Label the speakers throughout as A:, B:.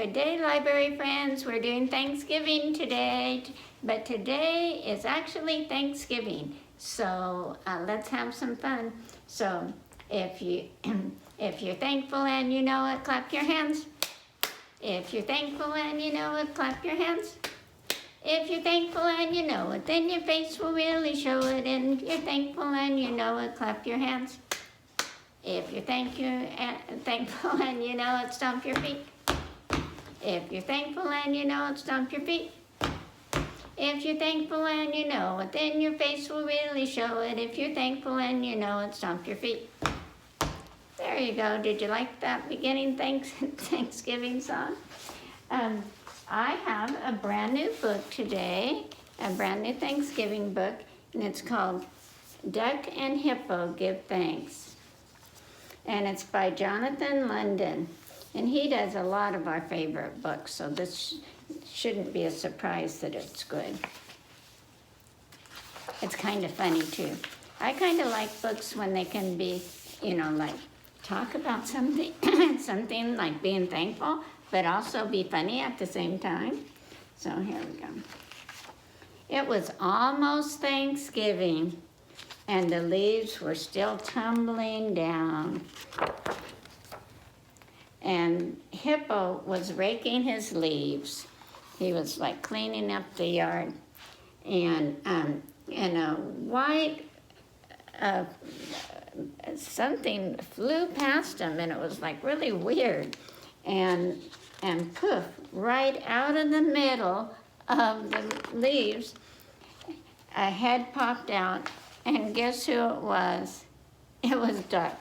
A: today, library friends, we're doing Thanksgiving today, but today is actually Thanksgiving. So let's have some fun. So if you're thankful and you know it, clap your hands. If you're thankful and you know it, clap your hands. If you're thankful and you know it, then your face will really show it. And if you're thankful and you know it, clap your hands. If you're thankful and you know it, stomp your feet. If you're thankful and you know it, stomp your feet. If you're thankful and you know it, then your face will really show it. If you're thankful and you know it, stomp your feet. There you go. Did you like that beginning Thanksgiving song? I have a brand new book today, a brand new Thanksgiving book, and it's called Duck and Hippo Give Thanks. And it's by Jonathan London. And he does a lot of our favorite books, so this shouldn't be a surprise that it's good. It's kind of funny too. I kind of like books when they can be, like talk about something, something like being thankful, but also be funny at the same time. So here we go. It was almost Thanksgiving, and the leaves were still tumbling down. And Hippo was raking his leaves. He was like cleaning up the yard. And a white, something flew past him, and it was like really weird. And poof, right out of the middle of the leaves, a head popped out, and guess who it was? It was Duck.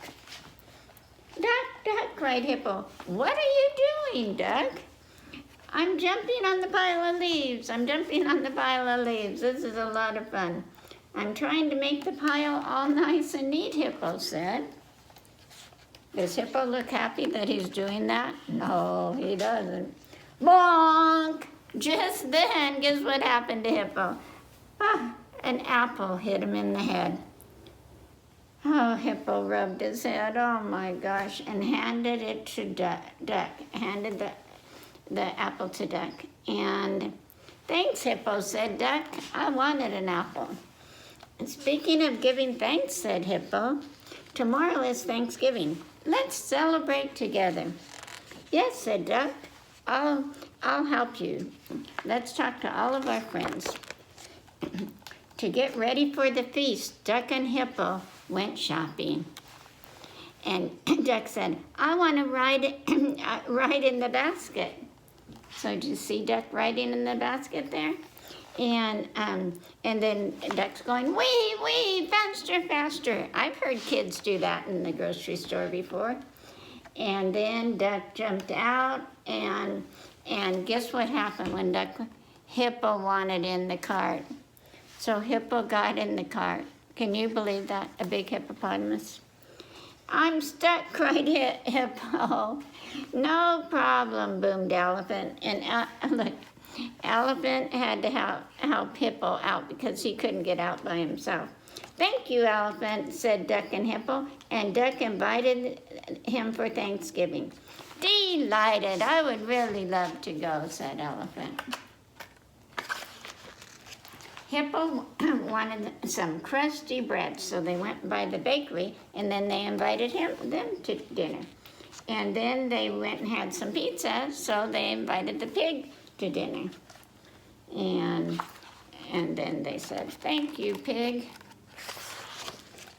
A: Duck, Duck, cried Hippo. What are you doing, Duck? I'm jumping on the pile of leaves. I'm jumping on the pile of leaves. This is a lot of fun. I'm trying to make the pile all nice and neat, Hippo said. Does Hippo look happy that he's doing that? No, he doesn't. Bonk! Just then, guess what happened to Hippo? An apple hit him in the head. Oh, Hippo rubbed his head, oh my gosh, and handed it to Duck, handed the apple to Duck. And thanks, Hippo, said Duck. I wanted an apple. And speaking of giving thanks, said Hippo, tomorrow is Thanksgiving. Let's celebrate together. Yes, said Duck. I'll help you. Let's talk to all of our friends. To get ready for the feast, Duck and Hippo went shopping. And Duck said, I want to ride in the basket. So did you see Duck riding in the basket there? And then Duck's going, wee, wee, faster, faster. I've heard kids do that in the grocery store before. And then Duck jumped out, and guess what happened when Hippo wanted in the cart? So Hippo got in the cart. Can you believe that? A big hippopotamus. I'm stuck, cried Hippo. No problem, boomed Elephant. And look, Elephant had to help Hippo out because he couldn't get out by himself. Thank you, Elephant, said Duck and Hippo, and Duck invited him for Thanksgiving. Delighted, I would really love to go, said Elephant. Hippo wanted some crusty bread, so they went by the bakery, and then they invited them to dinner. And then they went and had some pizza, so they invited the pig to dinner. And then they said, thank you, pig.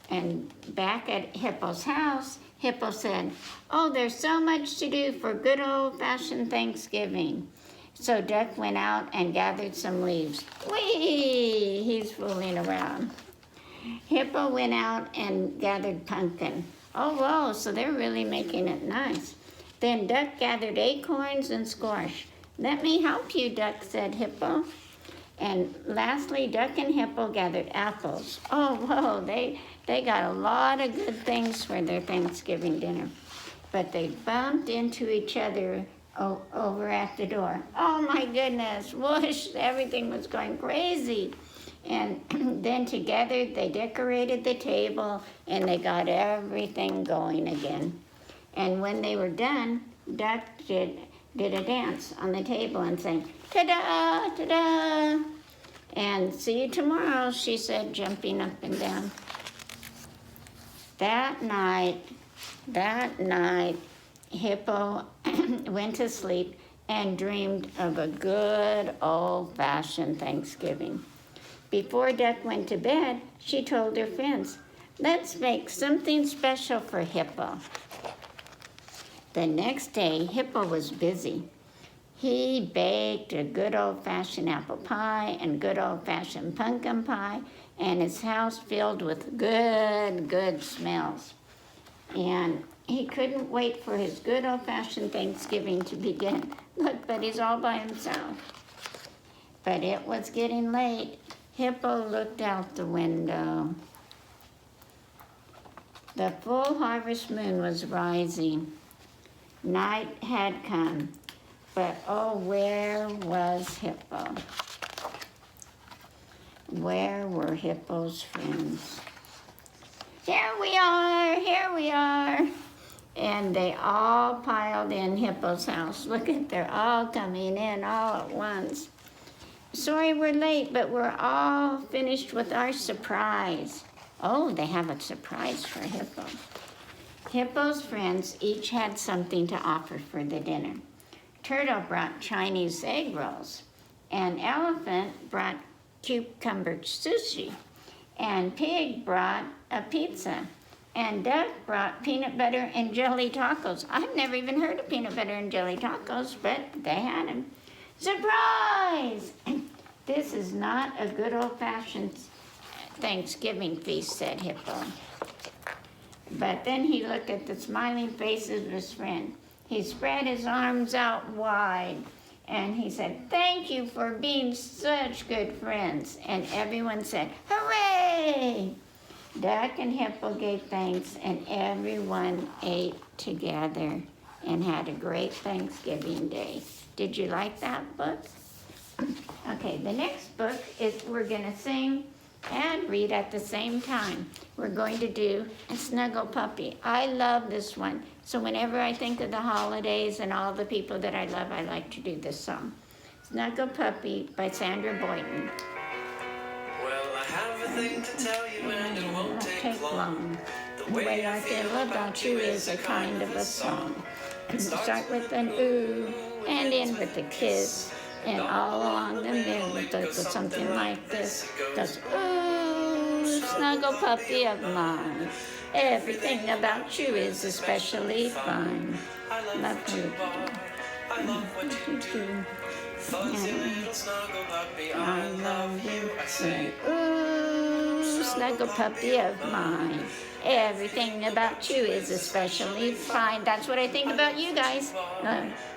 A: And back at Hippo's house, Hippo said, oh, there's so much to do for good old-fashioned Thanksgiving. So Duck went out and gathered some leaves. Whee! He's fooling around. Hippo went out and gathered pumpkin. Oh, whoa, so they're really making it nice. Then Duck gathered acorns and squash. Let me help you, Duck, said Hippo. And lastly, Duck and Hippo gathered apples. Oh, whoa, they got a lot of good things for their Thanksgiving dinner. But they bumped into each other over at the door. Oh my goodness, whoosh, everything was going crazy. And then together they decorated the table and they got everything going again. And when they were done, Duck did did a dance on the table and sang, ta-da, ta-da. And see you tomorrow, she said, jumping up and down. That night, Hippo went to sleep and dreamed of a good old-fashioned Thanksgiving. Before Duck went to bed, she told her friends, let's make something special for Hippo. The next day, Hippo was busy. He baked a good old-fashioned apple pie and good old-fashioned pumpkin pie, and his house filled with good smells. And he couldn't wait for his good old-fashioned Thanksgiving to begin. Look, but he's all by himself. But it was getting late. Hippo looked out the window. The full harvest moon was rising. Night had come, but oh, where was Hippo? Where were Hippo's friends? Here we are. And they all piled in Hippo's house. Look at, they're all coming in all at once. Sorry we're late, but we're all finished with our surprise. Oh, they have a surprise for Hippo. Hippo's friends each had something to offer for the dinner. Turtle brought Chinese egg rolls, and Elephant brought cucumber sushi, and Pig brought a pizza, and Duck brought peanut butter and jelly tacos. I've never even heard of peanut butter and jelly tacos, but they had them. Surprise! This is not a good old-fashioned Thanksgiving feast, said Hippo. But then he looked at the smiling faces of his friend. He spread his arms out wide, and he said, thank you for being such good friends. And everyone said, hooray! Duck and Hippo gave thanks, and everyone ate together and had a great Thanksgiving day. Did you like that book? Okay, the next book is we're going to sing and read at the same time. We're going to do a Snuggle Puppy. I love this one. So whenever I think of the holidays and all the people that I love, I like to do this song. Snuggle Puppy by Sandra Boynton.
B: Well, I have a thing to tell you and it won't take long.
A: The way I feel about you is a kind of a song. Start with an ooh and end with a kiss. And all along the middle it goes something like this. Goes, ooh, snuggle puppy of mine. Everything about you is especially fine. Love you.
B: I love what you do. Fuzzy little snuggle puppy, I love you. I say,
A: ooh, snuggle puppy of mine. Everything about you is especially fine. That's what I think about you guys.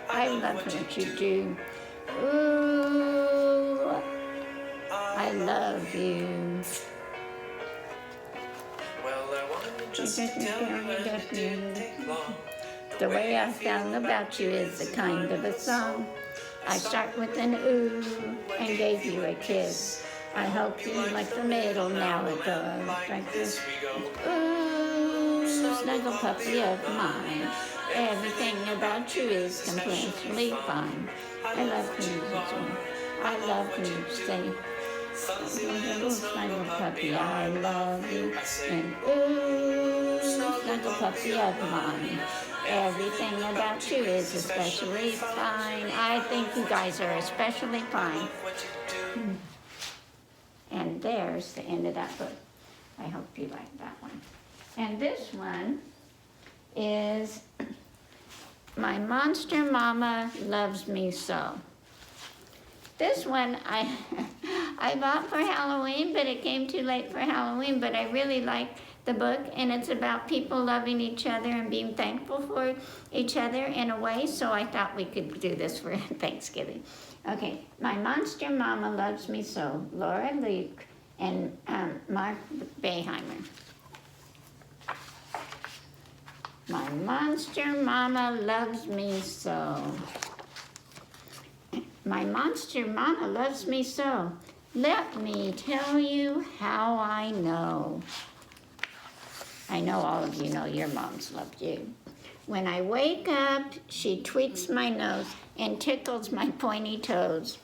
A: I love what you do. Ooh, I love you.
B: Well, I wanted just to tell you and it didn't take long.
A: The way I feel about you is a kind of a song. I start with an ooh and gave you a kiss. I hope you like the middle, now it goes like this. Ooh, snuggle puppy of mine. Everything about you is completely fine. I love when you sing. I love when you say, little snuggle puppy, I love you. And ooh, snuggle puppy of mine. Everything about you is especially fine. I think you guys are especially fine. And there's the end of that book. I hope you like that one. And this one is My Monster Mama Loves Me So. This one I bought for Halloween, but it came too late for Halloween, but I really like the book, and it's about people loving each other and being thankful for each other in a way, so I thought we could do this for Thanksgiving. Okay, My Monster Mama Loves Me So, Laura Leuck and Mark Beheimer. My monster mama loves me so. My monster mama loves me so. Let me tell you how I know. I know all of you know your moms love you. When I wake up, she tweaks my nose and tickles my pointy toes,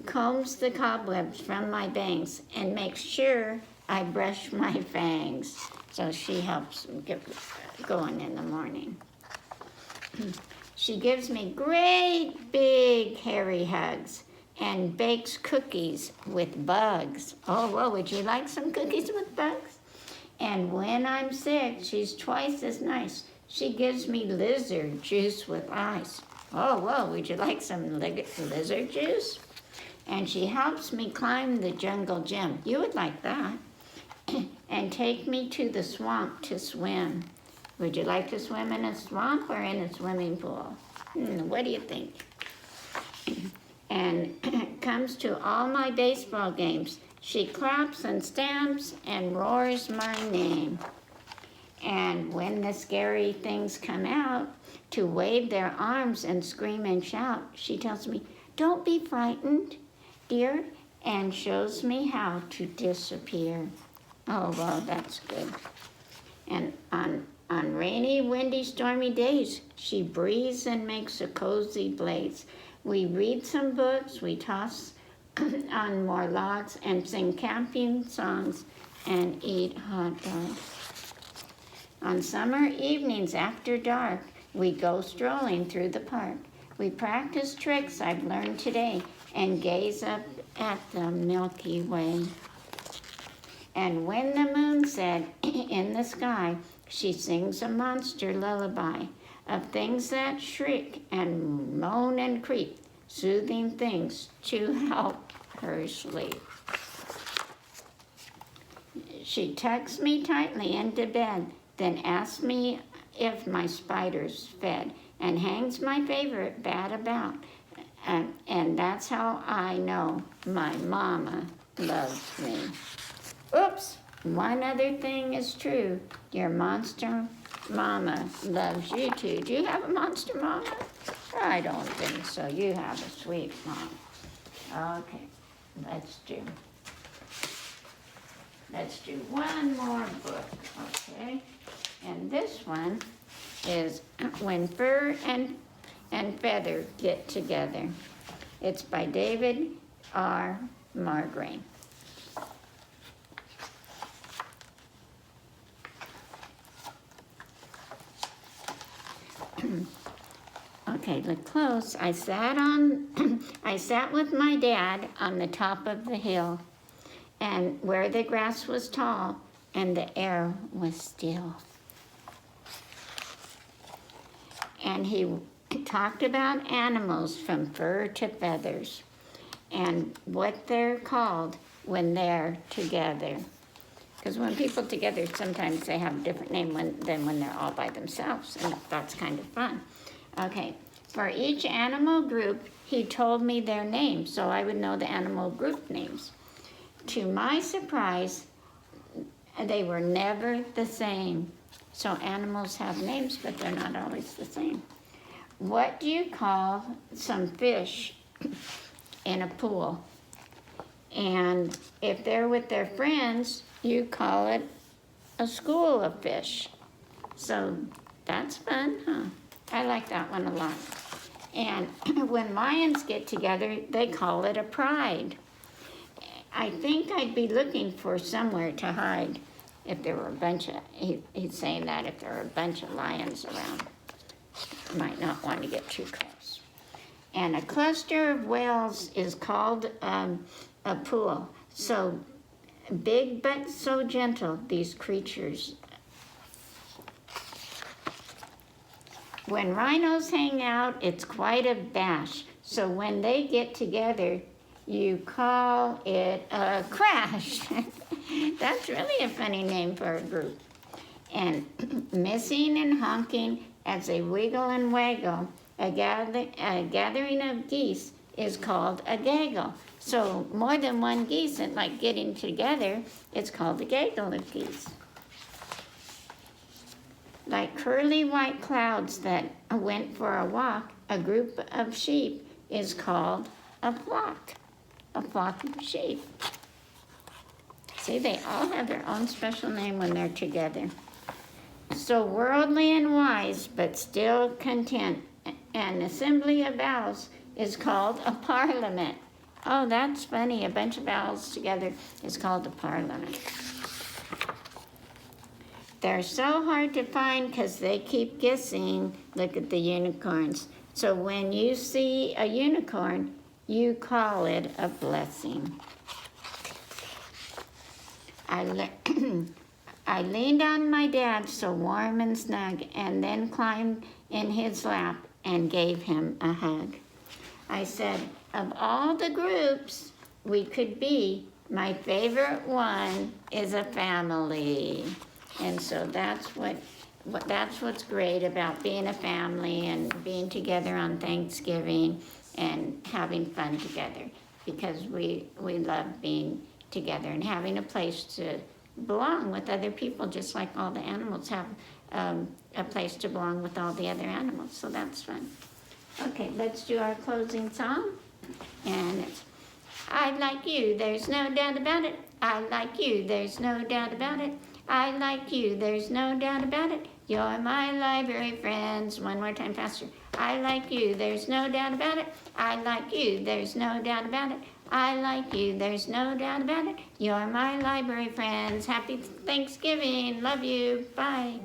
A: combs the cobwebs from my bangs, and makes sure I brush my fangs. So she helps get going in the morning. She gives me great big hairy hugs and bakes cookies with bugs. Oh, well, would you like some cookies with bugs? And when I'm sick, she's twice as nice. She gives me lizard juice with ice. Oh, whoa, would you like some lizard juice? And she helps me climb the jungle gym. You would like that. And take me to the swamp to swim. Would you like to swim in a swamp or in a swimming pool? What do you think? And comes to all my baseball games. She claps and stamps and roars my name. And when the scary things come out to wave their arms and scream and shout, she tells me, "Don't be frightened, dear," and shows me how to disappear. Oh, well, that's good. And on rainy, windy, stormy days, she breathes and makes a cozy blaze. We read some books, we toss on more logs and sing camping songs and eat hot dogs. On summer evenings after dark, we go strolling through the park. We practice tricks I've learned today and gaze up at the Milky Way. And when the moon set in the sky, she sings a monster lullaby of things that shriek and moan and creep, soothing things to help her sleep. She tucks me tightly into bed, then asks me if my spider's fed, and hangs my favorite bat about. And that's how I know my mama loves me. Oops, one other thing is true. Your monster mama loves you too. Do you have a monster mama? I don't think so. You have a sweet mom. Okay, let's do one more book, okay? And this one is When Fur and Feather Get Together. It's by David R. Margrain. Okay, look close. I sat with my dad on the top of the hill, and where the grass was tall and the air was still. And he talked about animals from fur to feathers and what they're called when they're together. Because when people together, sometimes they have a different name than when they're all by themselves, and that's kind of fun. Okay, for each animal group, he told me their names, so I would know the animal group names. To my surprise, they were never the same. So animals have names, but they're not always the same. What do you call some fish in a pool? And if they're with their friends, you call it a school of fish. So that's fun, huh? I like that one a lot. And when lions get together, they call it a pride. I think I'd be looking for somewhere to hide if there were a bunch of, he's saying that if there were a bunch of lions around, might not want to get too close. And a cluster of whales is called a pool. So big but so gentle, these creatures. When rhinos hang out, it's quite a bash. So when they get together, you call it a crash. That's really a funny name for a group. And missing and honking as they wiggle and waggle, a gathering of geese is called a gaggle. So more than one geese, and like getting together, it's called a gaggle of geese. Like curly white clouds that went for a walk, a group of sheep is called a flock of sheep. See, they all have their own special name when they're together. So worldly and wise, but still content. An assembly of owls is called a parliament. Oh, that's funny. A bunch of owls together is called a parliament. They're so hard to find because they keep guessing. Look at the unicorns. So when you see a unicorn, you call it a blessing. I leaned on my dad so warm and snug, and then climbed in his lap and gave him a hug. I said, of all the groups we could be, my favorite one is a family. And so that's what's great about being a family and being together on Thanksgiving and having fun together, because we love being together and having a place to belong with other people, just like all the animals have a place to belong with all the other animals. So that's fun. Okay, let's do our closing song. And it's, I like you, there's no doubt about it. I like you, there's no doubt about it. I like you, there's no doubt about it. You're my library friends. One more time faster. I like you, there's no doubt about it. I like you, there's no doubt about it. I like you, there's no doubt about it. You're my library friends. Happy Thanksgiving. Love you. Bye.